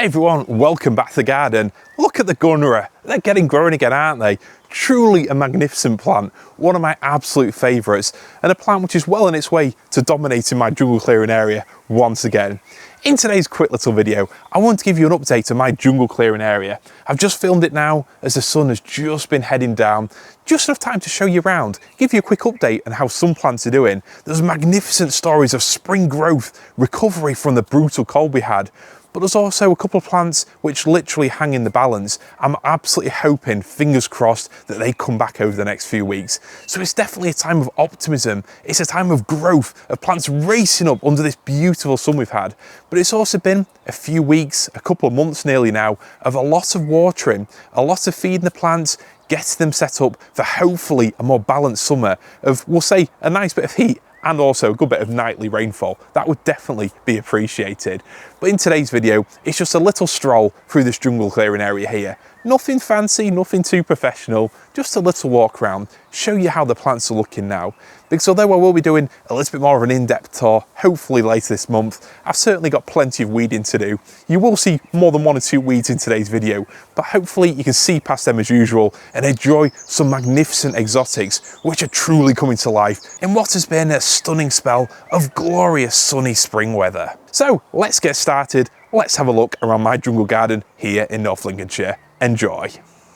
Hi everyone, welcome back to the garden. Look at the Gunnera, they're getting growing again, aren't they? Truly a magnificent plant, one of my absolute favourites, and a plant which is well on its way to dominating my jungle clearing area once again. In today's quick little video, I want to give you an update on my jungle clearing area. I've just filmed it now as the sun has just been heading down. Just enough time to show you around, give you a quick update on how some plants are doing. There's magnificent stories of spring growth, recovery from the brutal cold we had. But there's also a couple of plants which literally hang in the balance. I'm absolutely hoping, fingers crossed, that they come back over the next few weeks. So it's definitely a time of optimism. It's a time of growth, of plants racing up under this beautiful sun we've had. But it's also been a few weeks, a couple of months nearly now, of a lot of watering, a lot of feeding the plants, getting them set up for hopefully a more balanced summer of, we'll say, a nice bit of heat and also a good bit of nightly rainfall. That would definitely be appreciated. But in today's video, it's just a little stroll through this jungle clearing area here. Nothing fancy, nothing too professional, just a little walk around, show you how the plants are looking now. Because although I will be doing a little bit more of an in-depth tour, hopefully later this month, I've certainly got plenty of weeding to do. You will see more than one or two weeds in today's video, but hopefully you can see past them as usual and enjoy some magnificent exotics, which are truly coming to life in what has been a stunning spell of glorious sunny spring weather. So let's get started. Let's have a look around my jungle garden here in North Lincolnshire. Enjoy.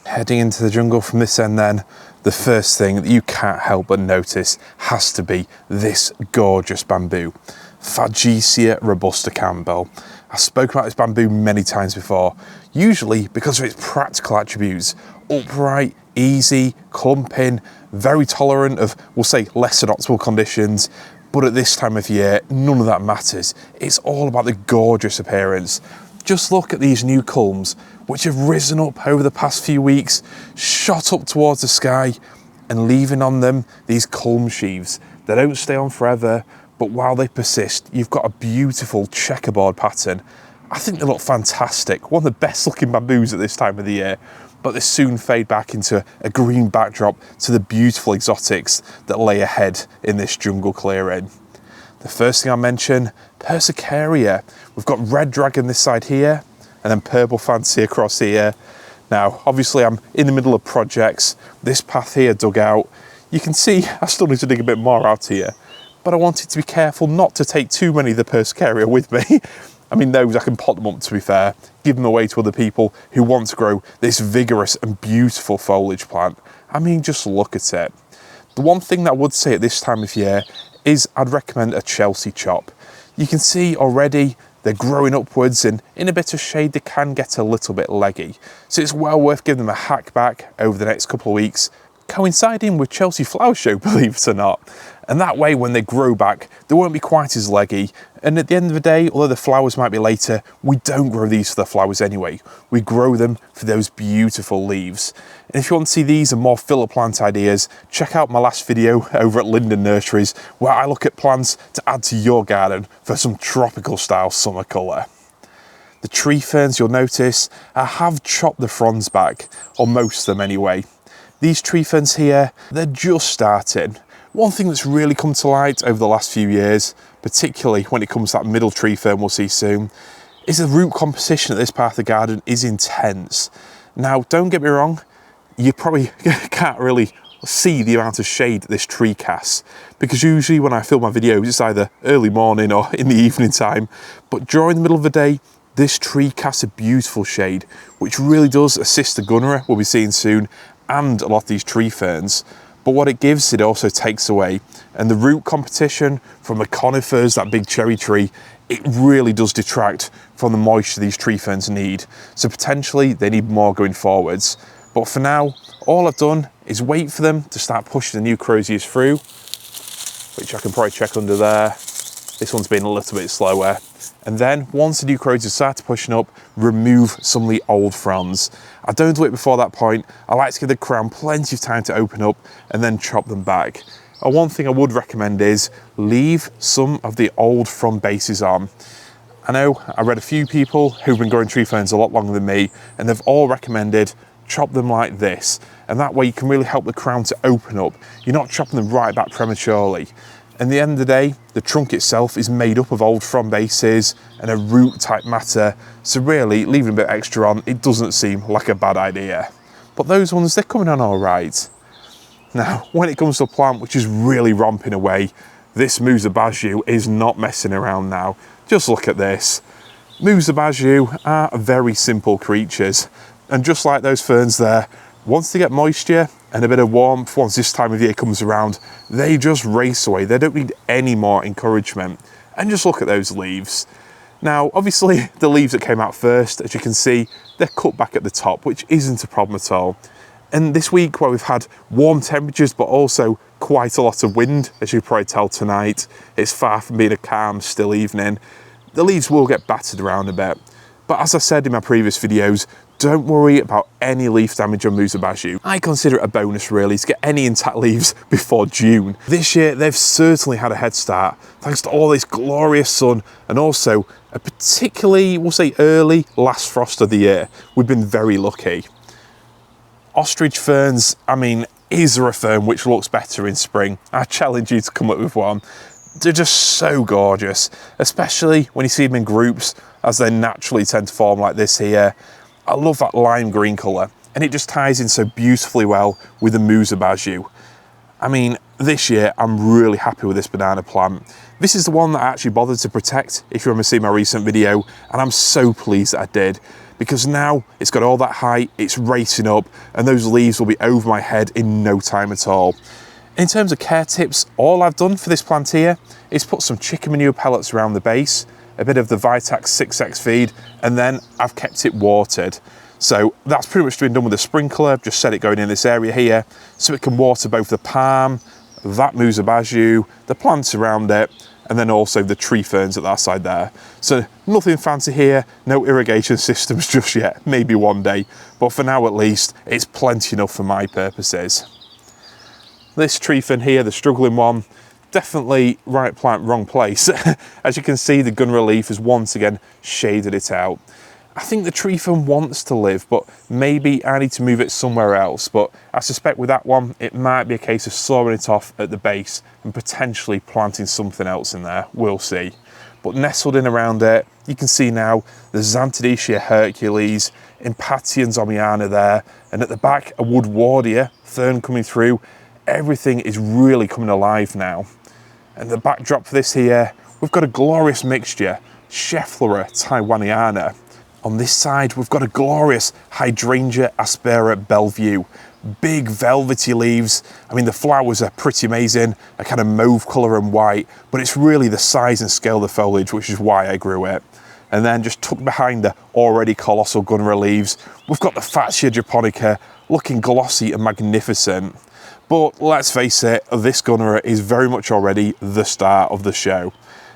Heading into the jungle from this end then, the first thing that you can't help but notice has to be this gorgeous bamboo. Fargesia robusta Campbell. I've spoken about this bamboo many times before, usually because of its practical attributes. Upright, easy, clumping, very tolerant of, we'll say, less than optimal conditions. But at this time of year, none of that matters. It's all about the gorgeous appearance. Just look at these new culms, which have risen up over the past few weeks, shot up towards the sky, and leaving on them these culm sheaves. They don't stay on forever, but while they persist, you've got a beautiful checkerboard pattern. I think they look fantastic. One of the best looking bamboos at this time of the year, but they soon fade back into a green backdrop to the beautiful exotics that lay ahead in this jungle clearing. The first thing I'll mention, Persicaria. We've got Red Dragon this side here, and then purple Fatsia across here. Now, obviously I'm in the middle of projects. This path here dug out. You can see I still need to dig a bit more out here, but I wanted to be careful not to take too many of the Persicaria with me. I mean, those I can pot them up, to be fair, give them away to other people who want to grow this vigorous and beautiful foliage plant. I mean, just look at it. The one thing that I would say at this time of year is I'd recommend a Chelsea chop. You can see already they're growing upwards, and in a bit of shade they can get a little bit leggy. So it's well worth giving them a hack back over the next couple of weeks, coinciding with Chelsea Flower Show, believe it or not. And that way, when they grow back, they won't be quite as leggy. And at the end of the day, although the flowers might be later, we don't grow these for the flowers anyway. We grow them for those beautiful leaves. And if you want to see these and more filler plant ideas, check out my last video over at Linden Nurseries, where I look at plants to add to your garden for some tropical style summer colour. The tree ferns, you'll notice, I have chopped the fronds back, or most of them anyway. These tree ferns here, they're just starting. One thing that's really come to light over the last few years, particularly when it comes to that middle tree fern we'll see soon, is the root composition at this part of the garden is intense. Now, don't get me wrong, you probably can't really see the amount of shade that this tree casts, because usually when I film my videos, it's either early morning or in the evening time, but during the middle of the day, this tree casts a beautiful shade, which really does assist the Gunnera we'll be seeing soon, and a lot of these tree ferns. But what it gives, it also takes away. And the root competition from the conifers, that big cherry tree, it really does detract from the moisture these tree ferns need. So potentially they need more going forwards. But for now, all I've done is wait for them to start pushing the new crosias through, which I can probably check under there. This one's been a little bit slower. And then once the new crosias start pushing up, remove some of the old fronds. I don't do it before that point. I like to give the crown plenty of time to open up and then chop them back. One thing I would recommend is leave some of the old frond bases on. I know I read a few people who've been growing tree ferns a lot longer than me, and they've all recommended chop them like this, and that way you can really help the crown to open up. You're not chopping them right back prematurely. And at the end of the day, the trunk itself is made up of old frond bases and a root type matter. So really, leaving a bit extra on, it doesn't seem like a bad idea. But those ones, they're coming on all right. Now, when it comes to a plant which is really romping away, this Musa Basjoo is not messing around now. Just look at this. Musa Basjoo are very simple creatures. And just like those ferns there, once they get moisture and a bit of warmth, once this time of year comes around, they just race away. They don't need any more encouragement. And just look at those leaves. Now, obviously, the leaves that came out first, as you can see, they're cut back at the top, which isn't a problem at all. And this week, where we've had warm temperatures, but also quite a lot of wind, as you can probably tell tonight, it's far from being a calm, still evening. The leaves will get battered around a bit. But as I said in my previous videos, don't worry about any leaf damage on Musa Basjoo. I consider it a bonus really to get any intact leaves before June. This year, they've certainly had a head start, thanks to all this glorious sun and also a particularly, we'll say, early last frost of the year. We've been very lucky. Ostrich ferns, I mean, is there a fern which looks better in spring? I challenge you to come up with one. They're just so gorgeous, especially when you see them in groups, as they naturally tend to form like this here. I love that lime green colour, and it just ties in so beautifully well with the Musa Basjoo. I mean, this year, I'm really happy with this banana plant. This is the one that I actually bothered to protect, if you remember seeing my recent video, and I'm so pleased that I did, because now it's got all that height, it's racing up, and those leaves will be over my head in no time at all. In terms of care tips, all I've done for this plant here is put some chicken manure pellets around the base, a bit of the Vitax 6X feed, and then I've kept it watered. So that's pretty much been done with a sprinkler. I've just set it going in this area here, so it can water both the palm, that Musa Basjoo, the plants around it, and then also the tree ferns at that side there. So nothing fancy here, no irrigation systems just yet, maybe one day. But for now at least, it's plenty enough for my purposes. This tree fern here, the struggling one, definitely right plant, wrong place. As you can see, the Gunnera leaf has once again shaded it out. I think the tree fern wants to live, but maybe I need to move it somewhere else. But I suspect with that one, it might be a case of sawing it off at the base and potentially planting something else in there. We'll see. But nestled in around it, you can see now the Xanthodecia Hercules, Impatiens Omiana there, and at the back, a Woodwardia fern coming through. Everything is really coming alive now. And the backdrop for this here, we've got a glorious mixture, Schefflera taiwaniana. On this side, we've got a glorious Hydrangea aspera Bellevue. Big velvety leaves. I mean, the flowers are pretty amazing, a kind of mauve colour and white, but it's really the size and scale of the foliage, which is why I grew it. And then just tucked behind the already colossal Gunnera leaves, we've got the Fatsia japonica, looking glossy and magnificent. But let's face it, this Gunnera is very much already the star of the show.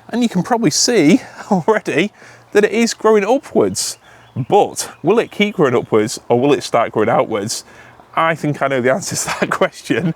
And you can probably see already that it is growing upwards. But will it keep growing upwards or will it start growing outwards? I think I know the answer to that question.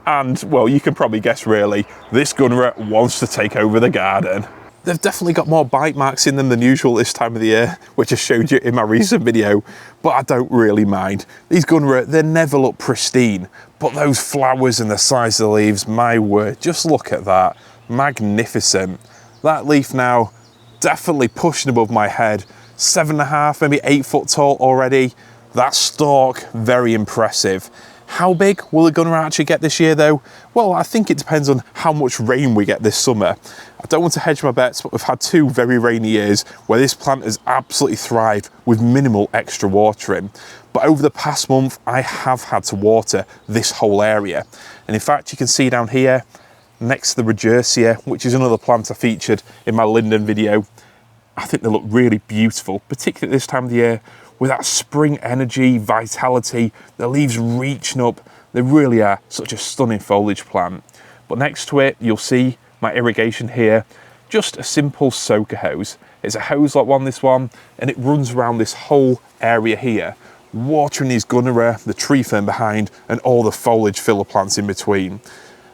And, well, you can probably guess really, this Gunnera wants to take over the garden. They've definitely got more bite marks in them than usual this time of the year, which I showed you in my recent video, but I don't really mind. These Gunnera, they never look pristine, but those flowers and the size of the leaves, my word, just look at that. Magnificent. That leaf now, definitely pushing above my head. 7.5, maybe 8 foot tall already. That stalk, very impressive. How big will the Gunnera actually get this year though? Well, I think it depends on how much rain we get this summer. I don't want to hedge my bets, but we've had 2 very rainy years where this plant has absolutely thrived with minimal extra watering. But over the past month, I have had to water this whole area. And in fact, you can see down here, next to the Fargesia, which is another plant I featured in my linden video, I think they look really beautiful, particularly this time of the year, with that spring energy, vitality, the leaves reaching up. They really are such a stunning foliage plant. But next to it, you'll see my irrigation here, just a simple soaker hose. It's a hose like this one, and it runs around this whole area here, watering these Gunnera, the tree fern behind, and all the foliage filler plants in between.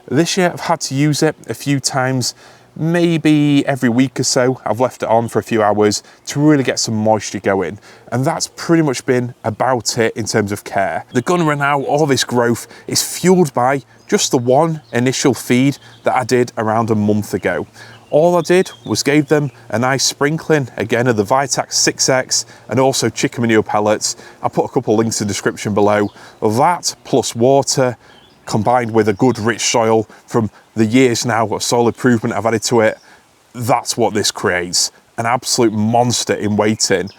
This year, I've had to use it a few times, maybe every week or so. I've left it on for a few hours to really get some moisture going. And that's pretty much been about it in terms of care. The Gunnera now, all this growth is fueled by just the one initial feed that I did around a month ago. All I did was gave them a nice sprinkling, again, of the Vitax 6X and also chicken manure pellets. I put a couple of links in the description below. That plus water combined with a good rich soil from the years now of soil improvement I've added to it, that's what this creates. An absolute monster in waiting.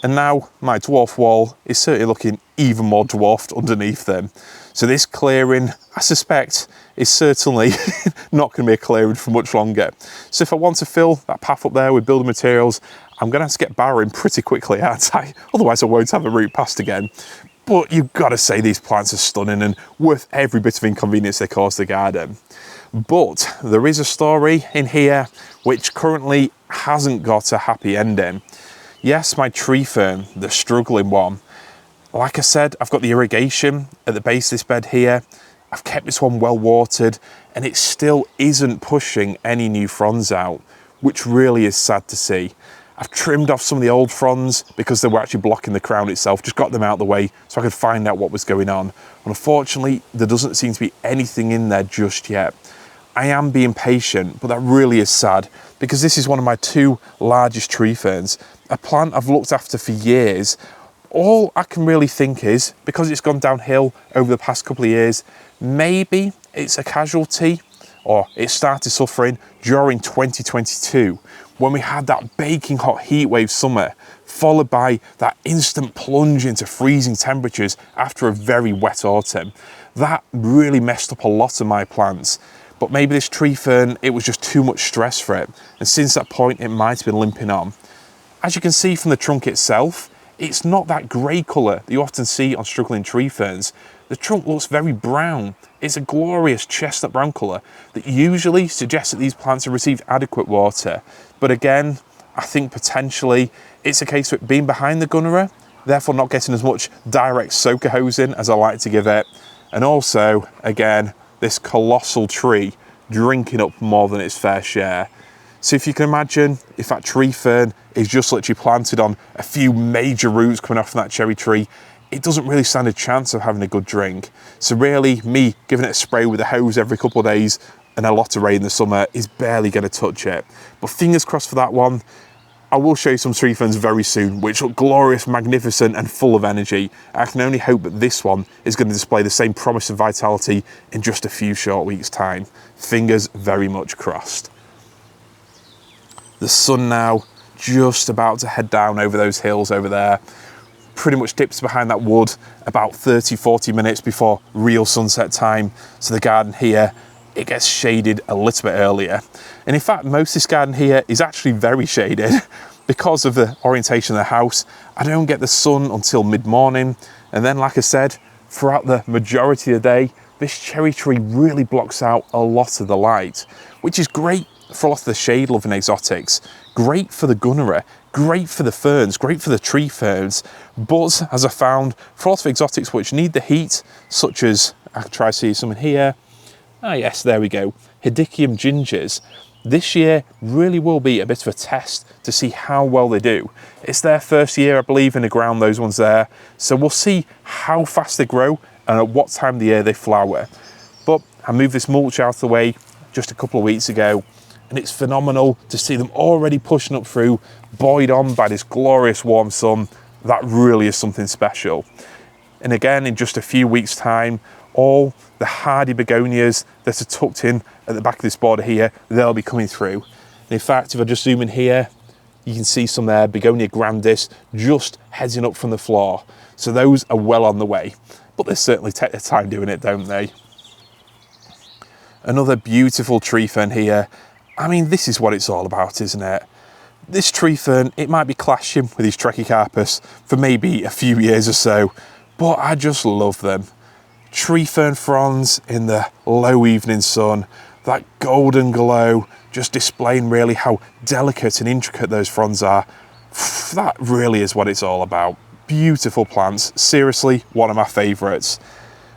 And now my dwarf wall is certainly looking even more dwarfed underneath them. So this clearing, I suspect, is certainly not going to be a clearing for much longer. So if I want to fill that path up there with building materials, I'm going to have to get barrowing pretty quickly, aren't I? Otherwise I won't have a route past again. But you've got to say these plants are stunning and worth every bit of inconvenience they cause the garden. But there is a story in here which currently hasn't got a happy ending. Yes, my tree fern, the struggling one. Like I said, I've got the irrigation at the base of this bed here. I've kept this one well watered and it still isn't pushing any new fronds out, which really is sad to see. I've trimmed off some of the old fronds because they were actually blocking the crown itself, just got them out of the way so I could find out what was going on. Unfortunately, there doesn't seem to be anything in there just yet. I am being patient, but that really is sad because this is one of my two largest tree ferns, a plant I've looked after for years. All I can really think is, because it's gone downhill over the past couple of years, maybe it's a casualty or it started suffering during 2022 when we had that baking hot heat wave summer, followed by that instant plunge into freezing temperatures after a very wet autumn. That really messed up a lot of my plants. But maybe this tree fern, it was just too much stress for it. And since that point, it might have been limping on. As you can see from the trunk itself, it's not that grey colour that you often see on struggling tree ferns. The trunk looks very brown. It's a glorious chestnut brown colour that usually suggests that these plants have received adequate water. But again, I think potentially it's a case of it being behind the Gunnera, therefore not getting as much direct soaker hosing as I like to give it. And also, again, this colossal tree drinking up more than its fair share. So if you can imagine, if that tree fern is just literally planted on a few major roots coming off from that cherry tree, it doesn't really stand a chance of having a good drink. So really, me giving it a spray with a hose every couple of days and a lot of rain in the summer is barely going to touch it. But fingers crossed for that one. I will show you some tree ferns very soon, which look glorious, magnificent, and full of energy. I can only hope that this one is going to display the same promise of vitality in just a few short weeks' time. Fingers very much crossed. The sun now just about to head down over those hills over there. Pretty much dips behind that wood about 30-40 minutes before real sunset time. So the garden here, it gets shaded a little bit earlier. And in fact, most of this garden here is actually very shaded because of the orientation of the house. I don't get the sun until mid-morning. And then, like I said, throughout the majority of the day, this cherry tree really blocks out a lot of the light, which is great for a lot of the shade-loving exotics, great for the Gunnera, great for the ferns, great for the tree ferns. But as I found, for a lot of exotics which need the heat, such as, I can try to see some in here. Ah yes, there we go, Hedychium gingers. This year really will be a bit of a test to see how well they do. It's their first year, I believe, in the ground, those ones there. So we'll see how fast they grow and at what time of the year they flower. But I moved this mulch out of the way just a couple of weeks ago, and it's phenomenal to see them already pushing up through, buoyed on by this glorious warm sun. That really is something special. And again, in just a few weeks' time, all the hardy begonias that are tucked in at the back of this border here, they'll be coming through. And in fact, if I just zoom in here, you can see some there, Begonia grandis, just heading up from the floor. So those are well on the way, but they certainly take their time doing it, don't they? Another beautiful tree fern here. I mean, this is what it's all about, isn't it? This tree fern, it might be clashing with these Trachycarpus for maybe a few years or so, but I just love them. Tree fern fronds in the low evening sun, that golden glow, just displaying really how delicate and intricate those fronds are. That really is what it's all about. Beautiful plants, seriously, one of my favourites.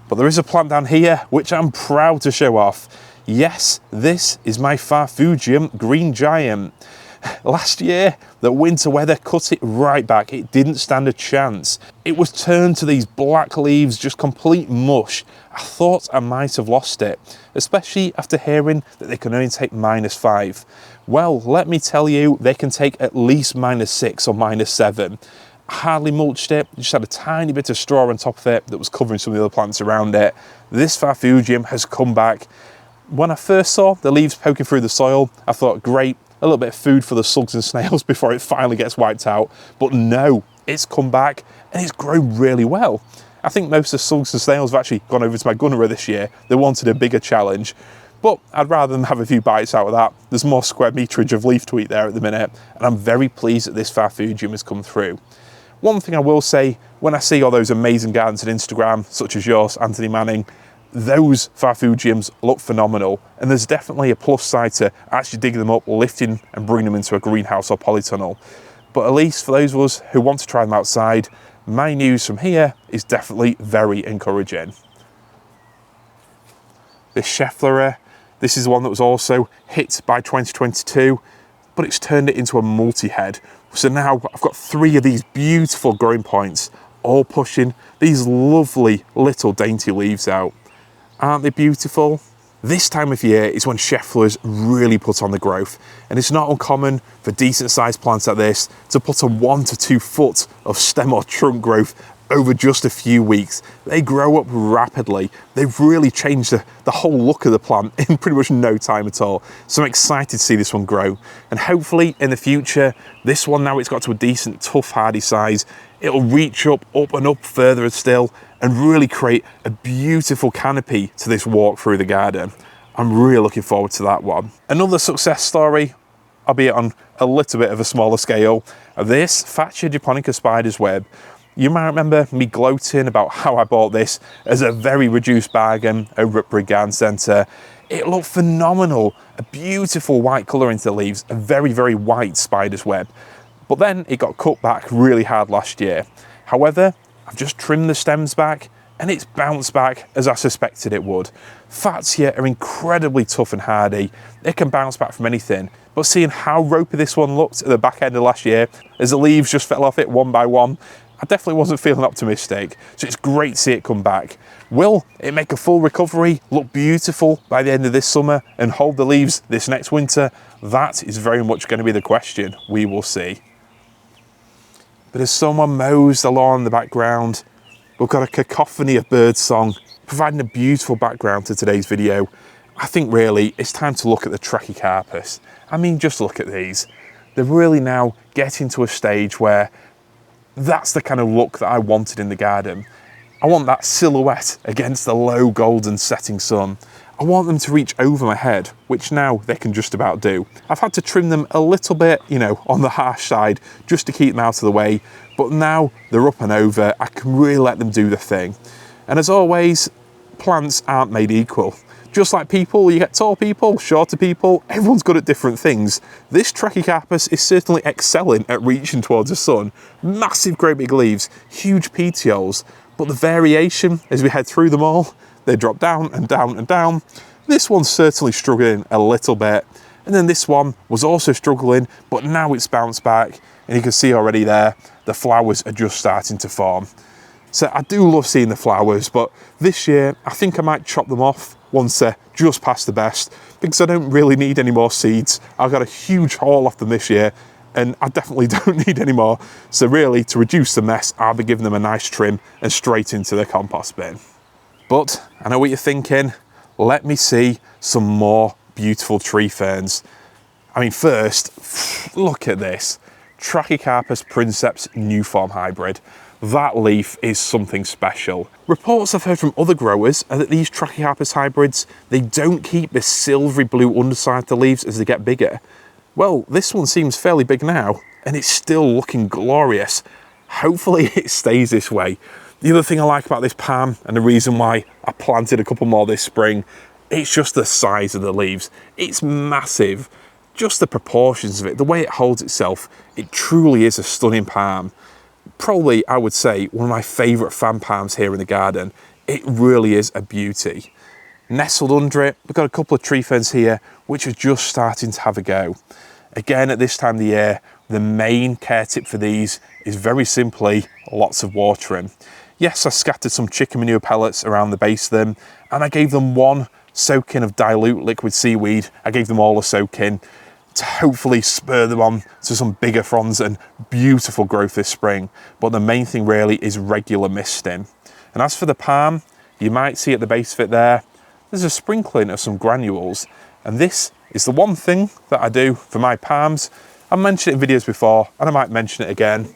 But there is a plant down here which I'm proud to show off. Yes, this is my Farfugium Green Giant. Last year, the winter weather cut it right back. It didn't stand a chance. It was turned to these black leaves, just complete mush. I thought I might have lost it, especially after hearing that they can only take -5. Well, let me tell you, they can take at least -6 or -7. Hardly mulched it, just had a tiny bit of straw on top of it that was covering some of the other plants around it. This Farfugium has come back. When I first saw the leaves poking through the soil, I thought, great, a little bit of food for the slugs and snails before it finally gets wiped out. But no, it's come back and it's grown really well. I think most of the slugs and snails have actually gone over to my Gunnera this year. They wanted a bigger challenge, but I'd rather them have a few bites out of that. There's more square meterage of leaf to eat there at the minute, and I'm very pleased that this Farfugium has come through. One thing I will say, when I see all those amazing gardens on Instagram, such as yours, Anthony Manning, those Farfugiums look phenomenal, and there's definitely a plus side to actually digging them up, lifting and bringing them into a greenhouse or polytunnel. But at least for those of us who want to try them outside, my news from here is definitely very encouraging. This Schefflera, this is the one that was also hit by 2022, but it's turned it into a multi-head. So now I've got 3 of these beautiful growing points, all pushing these lovely little dainty leaves out. Aren't they beautiful? This time of year is when Scheffleras really put on the growth, and it's not uncommon for decent sized plants like this to put on 1 to 2 foot of stem or trunk growth over just a few weeks. They grow up rapidly. They've really changed the whole look of the plant in pretty much no time at all. So I'm excited to see this one grow, and hopefully in the future, this one, now it's got to a decent tough hardy size, it'll reach up and up further still and really create a beautiful canopy to this walk through the garden. I'm really looking forward to that one. Another success story, albeit on a little bit of a smaller scale, this Fatsia japonica spider's web. You might remember me gloating about how I bought this as a very reduced bargain over at Brig Garden Centre. It looked phenomenal, a beautiful white colour into the leaves, a very, very white spider's web. But then it got cut back really hard last year. However, I've just trimmed the stems back and it's bounced back as I suspected it would. Fatsia are incredibly tough and hardy. It can bounce back from anything. But seeing how ropey this one looked at the back end of last year, as the leaves just fell off it one by one, I definitely wasn't feeling optimistic. So it's great to see it come back. Will it make a full recovery, look beautiful by the end of this summer and hold the leaves this next winter? That is very much going to be the question. We will see. But as someone mows the lawn in the background, we've got a cacophony of bird song providing a beautiful background to today's video. I think really it's time to look at the Trachycarpus. I mean, just look at these. They're really now getting to a stage where that's the kind of look that I wanted in the garden. I want that silhouette against the low golden setting sun. I want them to reach over my head, which now they can just about do. I've had to trim them a little bit, you know, on the harsh side, just to keep them out of the way, but now they're up and over, I can really let them do the thing. And as always, plants aren't made equal. Just like people, you get tall people, shorter people, everyone's good at different things. This Trachycarpus is certainly excelling at reaching towards the sun. Massive, great big leaves, huge petioles, but the variation as we head through them all, they drop down and down and down. This one's certainly struggling a little bit. And then this one was also struggling, but now it's bounced back. And you can see already there, the flowers are just starting to form. So I do love seeing the flowers, but this year, I think I might chop them off once they're just past the best, because I don't really need any more seeds. I've got a huge haul off them this year, and I definitely don't need any more. So really, to reduce the mess, I'll be giving them a nice trim and straight into the compost bin. But I know what you're thinking, let me see some more beautiful tree ferns. I mean, first, look at this. Trachycarpus princeps new form hybrid. That leaf is something special. Reports I've heard from other growers are that these Trachycarpus hybrids, they don't keep this silvery blue underside of the leaves as they get bigger. Well, this one seems fairly big now, and it's still looking glorious. Hopefully it stays this way. The other thing I like about this palm, and the reason why I planted a couple more this spring, it's just the size of the leaves. It's massive. Just the proportions of it, the way it holds itself, it truly is a stunning palm. Probably, I would say, one of my favourite fan palms here in the garden. It really is a beauty. Nestled under it, we've got a couple of tree ferns here, which are just starting to have a go. Again, at this time of the year, the main care tip for these is very simply lots of watering. Yes, I scattered some chicken manure pellets around the base of them, and I gave them one soak in of dilute liquid seaweed. I gave them all a soak in to hopefully spur them on to some bigger fronds and beautiful growth this spring. But the main thing really is regular misting. And as for the palm, you might see at the base of it there's a sprinkling of some granules. And this is the one thing that I do for my palms. I've mentioned it in videos before, and I might mention it again.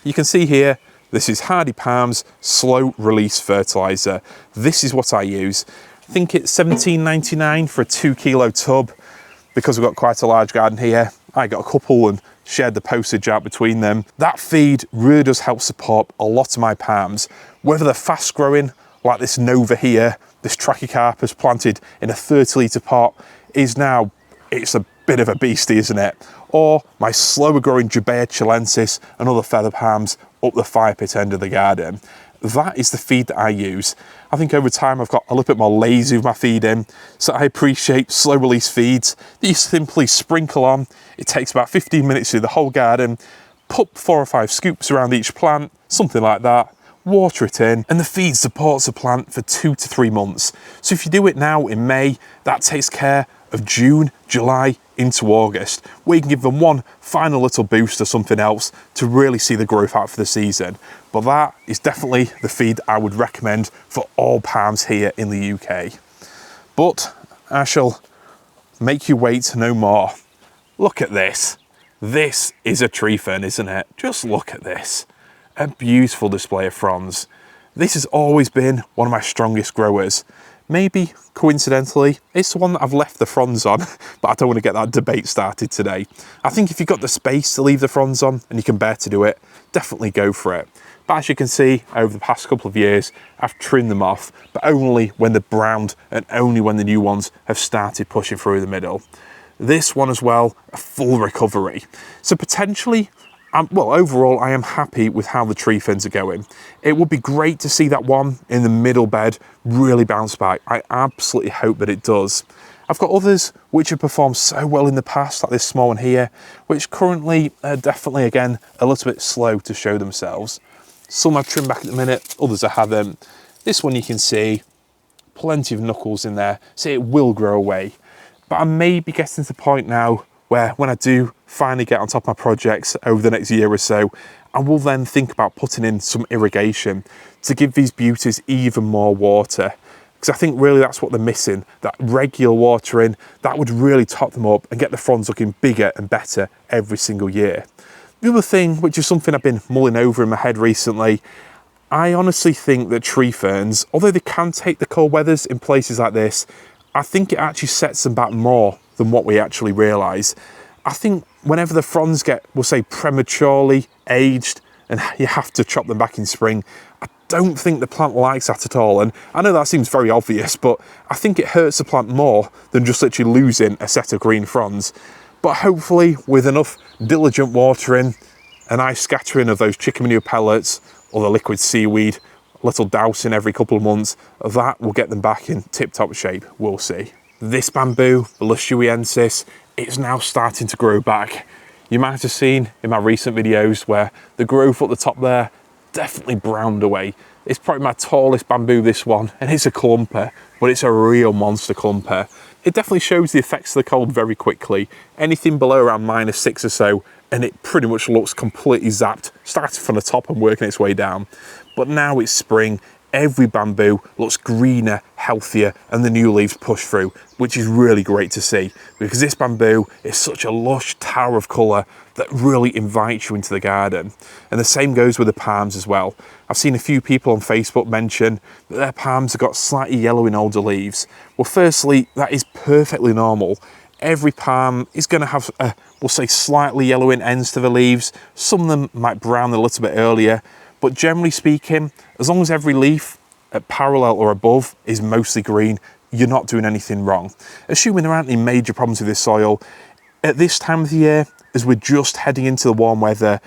You can see here, this is Hardy Palms slow release fertiliser. This is what I use. I think it's $17.99 for a 2 kilo tub. Because we've got quite a large garden here, I got a couple and shared the postage out between them. That feed really does help support a lot of my palms, whether they're fast growing, like this Nova here, this Trachycarpus planted in a 30-litre pot is now, it's a bit of a beastie, isn't it? Or my slower growing Jubea chilensis and other feather palms up the fire pit end of the garden. That is the feed that I use. I think over time I've got a little bit more lazy with my feeding, so I appreciate slow release feeds that you simply sprinkle on. It takes about 15 minutes through the whole garden, put 4 or 5 scoops around each plant, something like that, water it in, and the feed supports the plant for 2 to 3 months. So if you do it now in May, that takes care of June, July into August, where you can give them one final little boost or something else to really see the growth out for the season. But that is definitely the feed I would recommend for all palms here in the UK. But I shall make you wait no more. Look at this. This is a tree fern, isn't it? Just look at this. A beautiful display of fronds. This has always been one of my strongest growers. Maybe, coincidentally, it's the one that I've left the fronds on, but I don't want to get that debate started today. I think if you've got the space to leave the fronds on and you can bear to do it, definitely go for it. But as you can see, over the past couple of years, I've trimmed them off, but only when they're browned and only when the new ones have started pushing through the middle. This one as well, a full recovery. So potentially, well, overall, I am happy with how the tree ferns are going. It would be great to see that one in the middle bed really bounce back. I absolutely hope that it does. I've got others which have performed so well in the past, like this small one here, which currently are definitely, again, a little bit slow to show themselves. Some I've trimmed back at the minute, others I haven't. This one you can see, plenty of knuckles in there, so it will grow away. But I may be getting to the point now where when I do finally get on top of my projects over the next year or so, I will then think about putting in some irrigation to give these beauties even more water. Because I think really that's what they're missing, that regular watering, that would really top them up and get the fronds looking bigger and better every single year. The other thing, which is something I've been mulling over in my head recently, I honestly think that tree ferns, although they can take the cold weathers in places like this, I think it actually sets them back more than what we actually realise. I think whenever the fronds get, we'll say, prematurely aged and you have to chop them back in spring, I don't think the plant likes that at all. And I know that seems very obvious, but I think it hurts the plant more than just literally losing a set of green fronds. But hopefully with enough diligent watering, a nice scattering of those chicken manure pellets or the liquid seaweed, a little dousing every couple of months, that will get them back in tip-top shape, we'll see. This bamboo, the lushuiensis, it's now starting to grow back. You might have seen in my recent videos where the growth at the top there definitely browned away. It's probably my tallest bamboo, this one, and it's a clumper, but it's a real monster clumper. It definitely shows the effects of the cold very quickly. Anything below around -6 or so, and it pretty much looks completely zapped, starting from the top and working its way down. But now it's spring, every bamboo looks greener, healthier, and the new leaves push through, which is really great to see, because this bamboo is such a lush tower of colour that really invites you into the garden. And the same goes with the palms as well. I've seen a few people on Facebook mention that their palms have got slightly yellow in older leaves. Well, firstly, that is perfectly normal. Every palm is going to have, we'll say, slightly yellowing ends to the leaves. Some of them might brown a little bit earlier, but generally speaking, as long as every leaf at parallel or above is mostly green, you're not doing anything wrong. Assuming there aren't any major problems with this soil, at this time of the year, as we're just heading into the warm weather,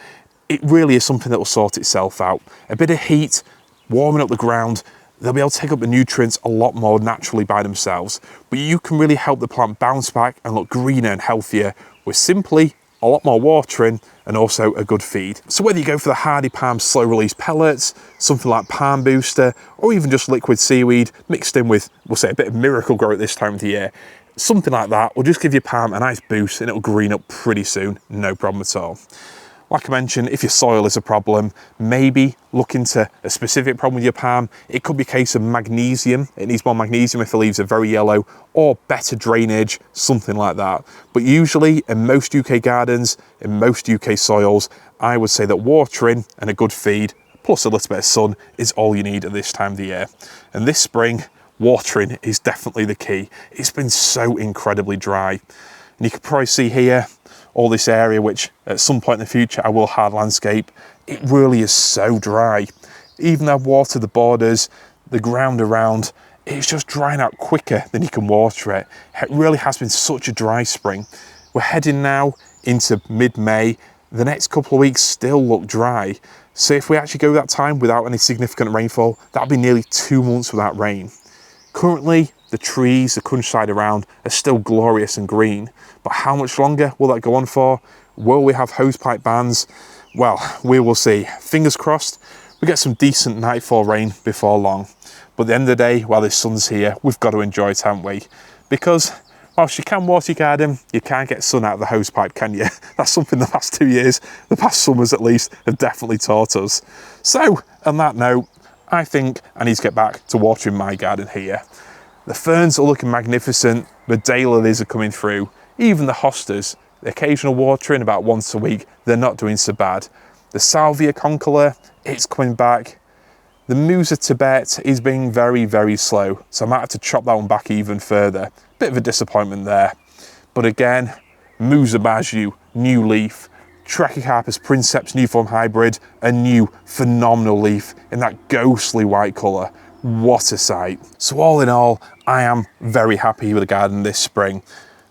it really is something that will sort itself out. A bit of heat, warming up the ground, they'll be able to take up the nutrients a lot more naturally by themselves. But you can really help the plant bounce back and look greener and healthier with simply a lot more watering and also a good feed. So whether you go for the Hardy Palm slow release pellets, something like Palm Booster, or even just liquid seaweed mixed in with, we'll say, a bit of Miracle Grow at this time of the year, something like that will just give your palm a nice boost and it'll green up pretty soon, no problem at all. Like I mentioned, if your soil is a problem, maybe look into a specific problem with your palm. It could be a case of magnesium. It needs more magnesium if the leaves are very yellow, or better drainage, something like that. But usually in most UK gardens, in most UK soils, I would say that watering and a good feed, plus a little bit of sun, is all you need at this time of the year. And this spring, watering is definitely the key. It's been so incredibly dry. And you can probably see here, all this area, which at some point in the future I will hard landscape, it really is so dry. Even though I've watered the borders, the ground around, it's just drying out quicker than you can water it. It really has been such a dry spring. We're heading now into mid-May. The next couple of weeks still look dry. So if we actually go that time without any significant rainfall, that'll be nearly 2 months without rain. Currently, the trees, the countryside around are still glorious and green, but how much longer will that go on for? Will we have hosepipe bans? Well, we will see. Fingers crossed, we get some decent nightfall rain before long. But at the end of the day, while the sun's here, we've got to enjoy it, haven't we? Because whilst you can water your garden, you can't get sun out of the hosepipe, can you? That's something the past 2 years, the past summers at least, have definitely taught us. So, on that note, I think I need to get back to watering my garden here. The ferns are looking magnificent, the daylilies are coming through, even the hostas, the occasional watering about once a week, they're not doing so bad. The salvia concolor, it's coming back. The Musa Tibet is being very, very slow, so I might have to chop that one back even further. Bit of a disappointment there. But again, Musa Basjoo, new leaf. Trachycarpus princeps new form hybrid, a new phenomenal leaf in that ghostly white colour. What a sight. So all in all, I am very happy with the garden this spring.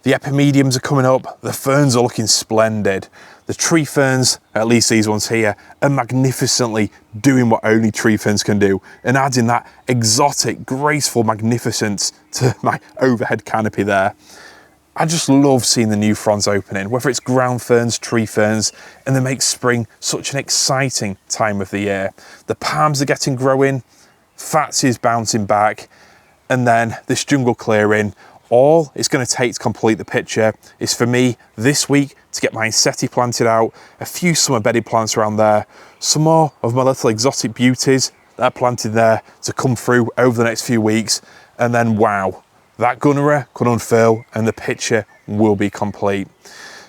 The epimediums are coming up, the ferns are looking splendid. The tree ferns, at least these ones here, are magnificently doing what only tree ferns can do and adding that exotic, graceful magnificence to my overhead canopy there. I just love seeing the new fronds opening, whether it's ground ferns, tree ferns, and they make spring such an exciting time of the year. The palms are getting growing, Fatsia is bouncing back, and then this jungle clearing. All it's going to take to complete the picture is for me this week to get my Inseti planted out, a few summer bedded plants around there, some more of my little exotic beauties that are planted there to come through over the next few weeks, and then wow, that Gunnera could unfurl and the picture will be complete.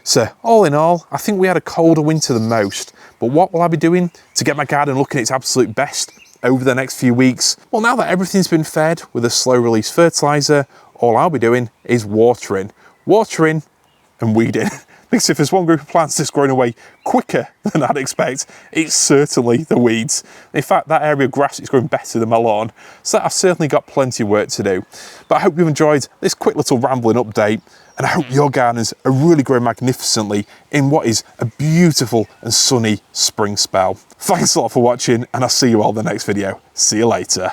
So all in all, I think we had a colder winter than most, but what will I be doing to get my garden looking at its absolute best over the next few weeks? Well, now that everything's been fed with a slow release fertiliser, all I'll be doing is watering and weeding. Because if there's one group of plants that's growing away quicker than I'd expect, it's certainly the weeds. In fact, that area of grass is growing better than my lawn, so I've certainly got plenty of work to do. But I hope you've enjoyed this quick little rambling update, and I hope your gardens are really growing magnificently in what is a beautiful and sunny spring spell. Thanks a lot for watching, and I'll see you all in the next video. See you later.